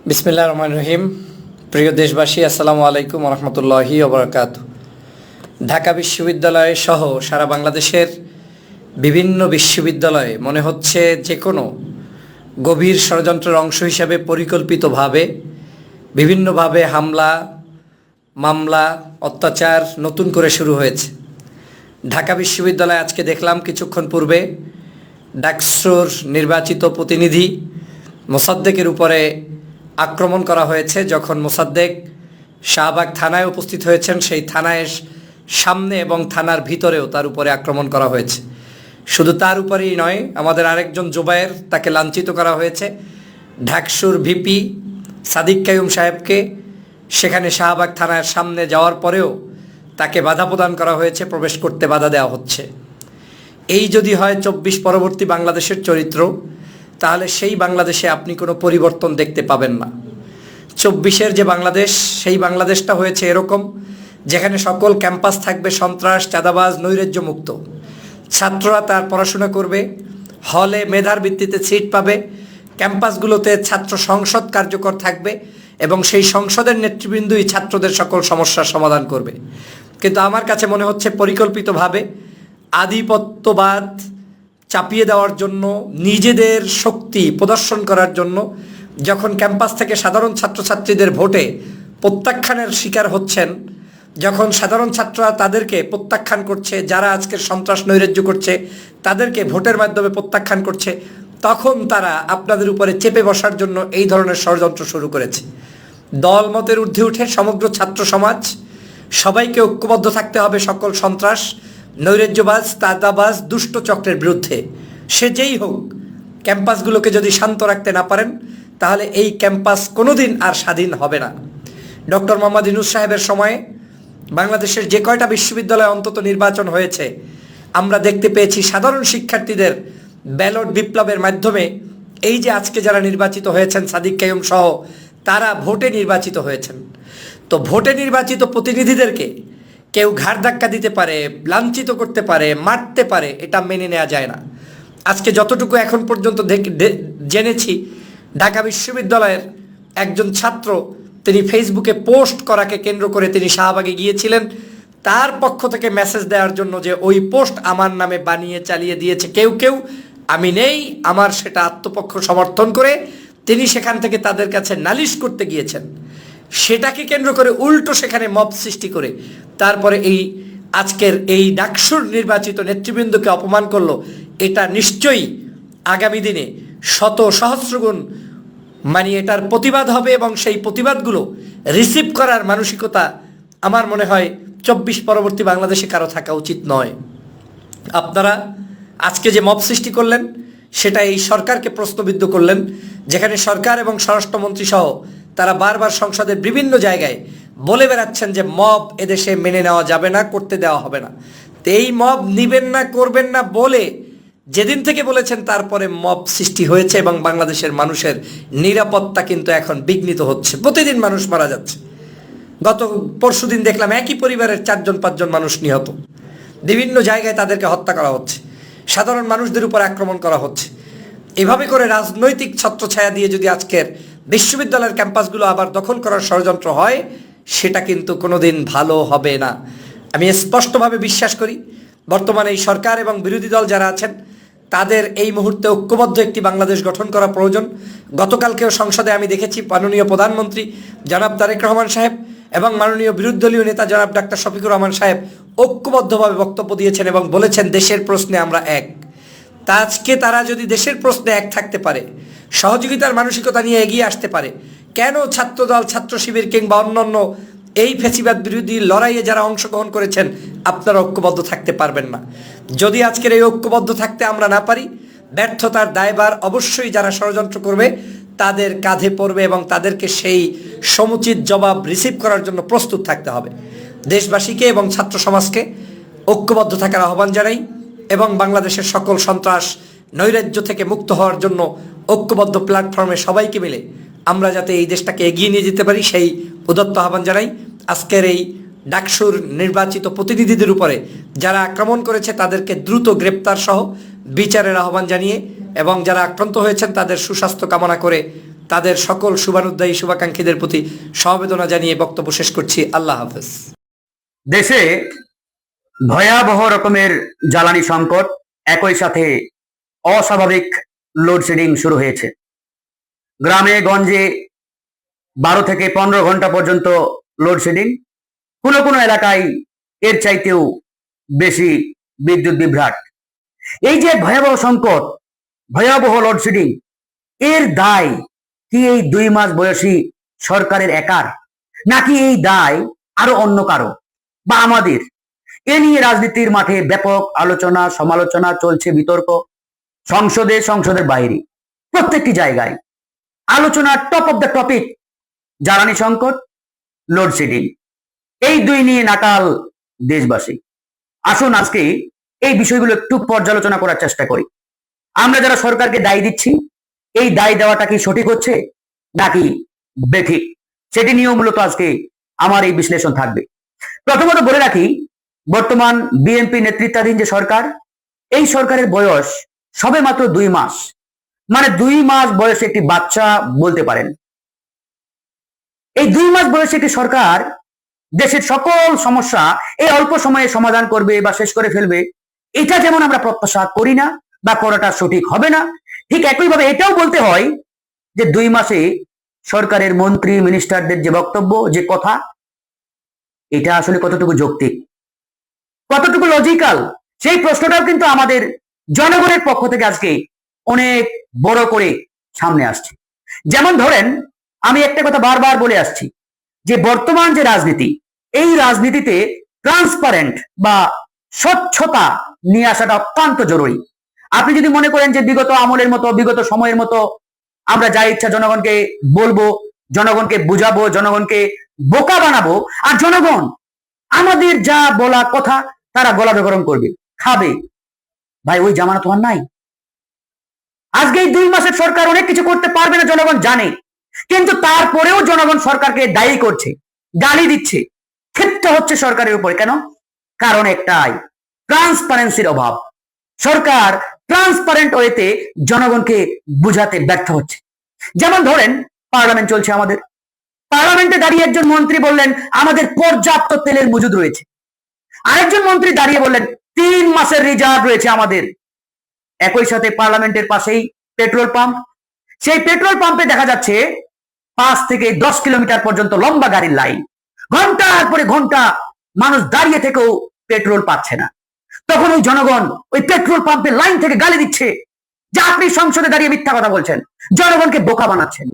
বিসমিল্লাহির রহমানির রহিম। প্রিয় দেশবাসী, আসসালামু আলাইকুম ওয়া রাহমাতুল্লাহি ওয়া বারাকাতুহু। ঢাকা বিশ্ববিদ্যালয় সহ সারা বাংলাদেশের বিভিন্ন বিশ্ববিদ্যালয়ে মনে হচ্ছে যে কোনো গভীর ষড়যন্ত্রের অংশ হিসাবে পরিকল্পিতভাবে বিভিন্নভাবে হামলা, মামলা, অত্যাচার নতুন করে শুরু হয়েছে। ঢাকা বিশ্ববিদ্যালয়ে আজকে দেখলাম কিছুক্ষণ পূর্বে ডাকসুর নির্বাচিত প্রতিনিধি মোসাদ্দেকের উপরে আক্রমণ করা হয়েছে। যখন মোসাদ্দেক শাহবাগ থানায় উপস্থিত হয়েছেন, সেই থানায় সামনে এবং থানার ভিতরেও তার উপরে আক্রমণ করা হয়েছে। শুধু তার উপরেই নয়, আমাদের আরেকজন জুবায়ের, তাকে লাঞ্ছিত করা হয়েছে। ডাকসুর ভিপি সাদিক কাইয়ুম সাহেবকে সেখানে শাহবাগ থানার সামনে যাওয়ার পরেও তাকে বাধা প্রদান করা হয়েছে, প্রবেশ করতে বাধা দেওয়া হচ্ছে। এই যদি হয় ২৪ পরবর্তী বাংলাদেশের চরিত্র, তাহলে সেই বাংলাদেশে আপনি কোনো পরিবর্তন দেখতে পাবেন না। ২৪-এর যে বাংলাদেশ, সেই বাংলাদেশটা হয়েছে এরকম, যেখানে সকল ক্যাম্পাস থাকবে সন্ত্রাস, চাঁদাবাজ, নৈরাজ্য মুক্ত। ছাত্ররা তার পড়াশোনা করবে, হলে মেধার ভিত্তিতে সিট পাবে, ক্যাম্পাসগুলোতে ছাত্র সংসদ কার্যকর থাকবে এবং সেই সংসদের নেতৃবৃন্দই ছাত্রদের সকল সমস্যার সমাধান করবে। কিন্তু আমার কাছে মনে হচ্ছে পরিকল্পিতভাবে আধিপত্যবাদ চাপিয়ে দেওয়ার জন্য, নিজেদের শক্তি প্রদর্শন করার জন্য, যখন ক্যাম্পাস থেকে সাধারণ ছাত্রছাত্রীদের ভোটে প্রত্যাখ্যানের শিকার হচ্ছেন, যখন সাধারণ ছাত্ররা তাদেরকে প্রত্যাখ্যান করছে, যারা আজকের সন্ত্রাস নৈরাজ্য করছে তাদেরকে ভোটের মাধ্যমে প্রত্যাখ্যান করছে, তখন তারা আপনাদের উপরে চেপে বসার জন্য এই ধরনের ষড়যন্ত্র শুরু করেছে। দলমতের ঊর্ধ্বে উঠে সমগ্র ছাত্র সমাজ সবাইকে ঐক্যবদ্ধ থাকতে হবে সকল সন্ত্রাস, নৈরাজ্যবাজ, চাঁদাবাজ, দুষ্ট চক্রের বিরুদ্ধে। সে যেই হোক, ক্যাম্পাসগুলোকে যদি শান্ত রাখতে না পারেন, তাহলে এই ক্যাম্পাস কোনোদিন আর স্বাধীন হবে না। ডক্টর মোহাম্মদ ইউনূস সাহেবের সময়ে বাংলাদেশের যে কয়টা বিশ্ববিদ্যালয়ে অন্তত নির্বাচন হয়েছে, আমরা দেখতে পেয়েছি সাধারণ শিক্ষার্থীদের ব্যালট বিপ্লবের মাধ্যমে এই যে আজকে যারা নির্বাচিত হয়েছেন সাদিক কাইয়ুম সহ, তারা ভোটে নির্বাচিত হয়েছেন। তো ভোটে নির্বাচিত প্রতিনিধিদেরকে কেউ ঘাড় ধাক্কা দিতে পারে, লাঞ্ছিত করতে পারে, মারতে পারে, এটা মেনে নেওয়া যায় না। আজকে যতটুকু এখন পর্যন্ত জেনেছি, ঢাকা বিশ্ববিদ্যালয়ের একজন ছাত্র, তিনি ফেসবুকে পোস্ট করাকে কেন্দ্র করে তিনি শাহবাগে গিয়েছিলেন, তার পক্ষ থেকে মেসেজ দেওয়ার জন্য যে ওই পোস্ট আমার নামে বানিয়ে চালিয়ে দিয়েছে কেউ কেউ, আমি নেই, আমার সেটা আত্মপক্ষ সমর্থন করে তিনি সেখান থেকে তাদের কাছে নালিশ করতে গিয়েছেন। সেটাকে কেন্দ্র করে উল্টো সেখানে মব সৃষ্টি করে তারপরে এই আজকের এই ডাকসুর নির্বাচিত নেতৃবৃন্দকে অপমান করলো। এটা নিশ্চয়ই আগামী দিনে শত সহস্রগুণ এটার প্রতিবাদ হবে এবং সেই প্রতিবাদগুলো রিসিভ করার মানসিকতা আমার মনে হয় ২৪ পরবর্তী বাংলাদেশে কারো থাকা উচিত নয়। আপনারা আজকে যে মব সৃষ্টি করলেন, সেটা এই সরকারকে প্রশ্নবিদ্ধ করলেন, যেখানে সরকার এবং স্বরাষ্ট্রমন্ত্রী সহ তারা বারবার সংসদের বিভিন্ন জায়গায় বলে বেড়াচ্ছেন যে মব এদেশে মেনে নেওয়া যাবে না, করতে দেওয়া হবে না। তো এই মব নিবেন না, করবেন না বলে যেদিন থেকে বলেছেন, তারপরে মব সৃষ্টি হয়েছে এবং বাংলাদেশের মানুষের নিরাপত্তা কিন্তু এখন বিঘ্নিত হচ্ছে। প্রতিদিন মানুষ মারা যাচ্ছে। গত পরশুদিন দেখলাম একই পরিবারের ৪-৫ মানুষ নিহত, বিভিন্ন জায়গায় তাদেরকে হত্যা করা হচ্ছে, সাধারণ মানুষদের উপর আক্রমণ করা হচ্ছে। এভাবে করে রাজনৈতিক ছত্রছায়া দিয়ে যদি আজকের বিশ্ববিদ্যালয়ের ক্যাম্পাসগুলো আবার দখল করার ষড়যন্ত্র হয়, সেটা কিন্তু কোনোদিন ভালো হবে না। আমি স্পষ্টভাবে বিশ্বাস করি, বর্তমানে এই সরকার এবং বিরোধী দল যারা আছেন, তাদের এই মুহূর্তে ঐক্যবদ্ধ একটি বাংলাদেশ গঠন করা প্রয়োজন। গতকালকেও সংসদে আমি দেখেছি মাননীয় প্রধানমন্ত্রী জনাব তারেক রহমান সাহেব এবং মাননীয় বিরোধী দলীয় নেতা জনাব ডাক্তার শফিকুর রহমান সাহেব ঐক্যবদ্ধভাবে বক্তব্য দিয়েছেন এবং বলেছেন দেশের প্রশ্নে আমরা এক। তা আজকে তারা যদি দেশের প্রশ্নে এক থাকতে পারে, সহযোগিতার মানসিকতা নিয়ে এগিয়ে আসতে পারে, কেন ছাত্রদল, ছাত্র শিবির কিংবা অন্যান্য এই ফ্যাসিবাদ বিরোধী লড়াইয়ে যারা অংশগ্রহণ করেছেন, আপনারা ঐক্যবদ্ধ থাকতে পারবেন না? যদি আজকের এই ঐক্যবদ্ধ থাকতে আমরা না পারি, ব্যর্থতার দায়ভার অবশ্যই যারা ষড়যন্ত্র করবে তাদের কাঁধে পড়বে এবং তাদেরকে সেই সমুচিত জবাব রিসিভ করার জন্য প্রস্তুত থাকতে হবে। দেশবাসীকে এবং ছাত্র সমাজকে ঐক্যবদ্ধ থাকার আহ্বান জানাই এবং বাংলাদেশের সকল সন্ত্রাস নৈরাজ্য থেকে মুক্ত হওয়ার জন্য ঐক্যবদ্ধ প্ল্যাটফর্মে সবাইকে মিলে আমরা যাতে এই দেশটাকে এগিয়ে নিয়ে যেতে পারি, সেই উদাত্ত আহ্বান জানাই। আজকের এই ডাকসুর নির্বাচিত প্রতিনিধিদের উপরে যারা আক্রমণ করেছে তাদেরকে দ্রুত গ্রেপ্তার সহ বিচারের আহ্বান জানিয়ে এবং যারা আক্রান্ত হয়েছেন তাদের সুস্বাস্থ্য কামনা করে তাদের সকল শুভানুধ্যায়ী শুভাকাঙ্ক্ষীদের প্রতি সমবেদনা জানিয়ে বক্তব্য শেষ করছি। আল্লাহ হাফেজ। দেশে ভয়াবহ রকমের জ্বালানি সংকট, একই সাথে অস্বাভাবিক লোডশেডিং শুরু হয়েছে। গ্রামে গঞ্জে 12 থেকে 15 ঘন্টা পর্যন্ত লোডশেডিং, কোনো কোনো এলাকায় এর চাইতেও বেশি বিদ্যুৎ বিভ্রাট। এই যে ভয়াবহ সংকট, ভয়াবহ লোডশেডিং, এর দায় কি এই 2 মাস বয়সী সরকারের একার, নাকি এই দায় আরো অন্য কারো বা আমাদের? এ নিয়ে রাজনীতির মাঠে ব্যাপক আলোচনা সমালোচনা চলছে, বিতর্ক সংসদে, সংসদের বাইরে, প্রত্যেকটি জায়গায় আলোচনার টপ অফ দ্য টপিক জ্বালানি সংকট, লোডশেডিং। এই 2 নিয়ে নাকাল দেশবাসী। আসুন আজকে এই বিষয়গুলো একটু পর্যালোচনা করার চেষ্টা করি। আমরা যারা সরকারকে দায় দিচ্ছি, এই দায় দেওয়াটা কি সঠিক হচ্ছে নাকি বেঠিক, সেটি নিয়েও মূলত আজকে আমার এই বিশ্লেষণ থাকবে। প্রথমত বলে রাখি, বর্তমান বিএনপি নেতৃত্বাধীন যে সরকার, এই সরকারের বয়স সবে মাত্র 2 মাস, মানে 2 মাস বয়সে একটি বাচ্চা বলতে পারেন। এই 2 মাস বয়সে একটি সরকার দেশের সকল সমস্যা এই অল্প সময়ে সমাধান করবে বা শেষ করে ফেলবে, এটা যেমন আমরা প্রত্যাশা করি না বা করাটা সঠিক হবে না, ঠিক একইভাবে এটাও বলতে হয় যে 2 মাসে সরকারের মন্ত্রী মিনিস্টারদের যে বক্তব্য, যে কথা, এটা আসলে কতটুকু যৌক্তিক, কতটুকু লজিক্যাল, সেই প্রশ্নটাও কিন্তু আমাদের জনগণের পক্ষ থেকে আজকে অনেক বড় করে সামনে আসছে। যেমন ধরেন, আমি একটা কথা বারবার বলে আসছি যে বর্তমান যে রাজনীতি, এই রাজনীতিতে ট্রান্সপারেন্ট বা স্বচ্ছতা নিয়ে আসাটা অত্যন্ত জরুরি। আপনি যদি মনে করেন যে বিগত আমলের মতো, বিগত সময়ের মতো আমরা যা ইচ্ছা জনগণকে বলবো, জনগণকে বুঝাবো, জনগণকে বোকা বানাবো, আর জনগণ আমাদের যা বলা কথা তারা গলা বেগরম করবে, খাবে, ভাই ওই জামানত তোমার নাই। আজকে এই 2 মাসের সরকার অনেক কিছু করতে পারবে না, জনগণ জানে, কিন্তু তারপরেও জনগণ সরকারকে দায়ী করছে, গালি দিচ্ছে, ক্ষেত্রে হচ্ছে সরকারের উপরে। কেন? কারণ একটাই, ট্রান্সপারেন্সির অভাব। সরকার ট্রান্সপারেন্ট ওয়েতে জনগণকে বুঝাতে ব্যর্থ হচ্ছে। যেমন ধরেন, পার্লামেন্ট চলছে আমাদের, পার্লামেন্টে দাঁড়িয়ে একজন মন্ত্রী বললেন আমাদের পর্যাপ্ত তেলের মজুদ রয়েছে, আরেকজন মন্ত্রী দাঁড়িয়ে বললেন 3 মাসের রিজার্ভ রয়েছে আমাদের। একই সাথে পার্লামেন্টের পাশেই পেট্রোল পাম্প, সেই পেট্রোল পাম্পে দেখা যাচ্ছে 5 থেকে 10 কিলোমিটার পর্যন্ত লম্বা গাড়ির লাইন, ঘন্টার পরে ঘন্টা মানুষ দাঁড়িয়ে থেকেও পেট্রোল পাচ্ছে না। তখন ওই জনগণ ওই পেট্রোল পাম্পের লাইন থেকে গালি দিচ্ছে যে আপনি সংসদে দাঁড়িয়ে মিথ্যা কথা বলছেন, জনগণকে বোকা বানাচ্ছেন।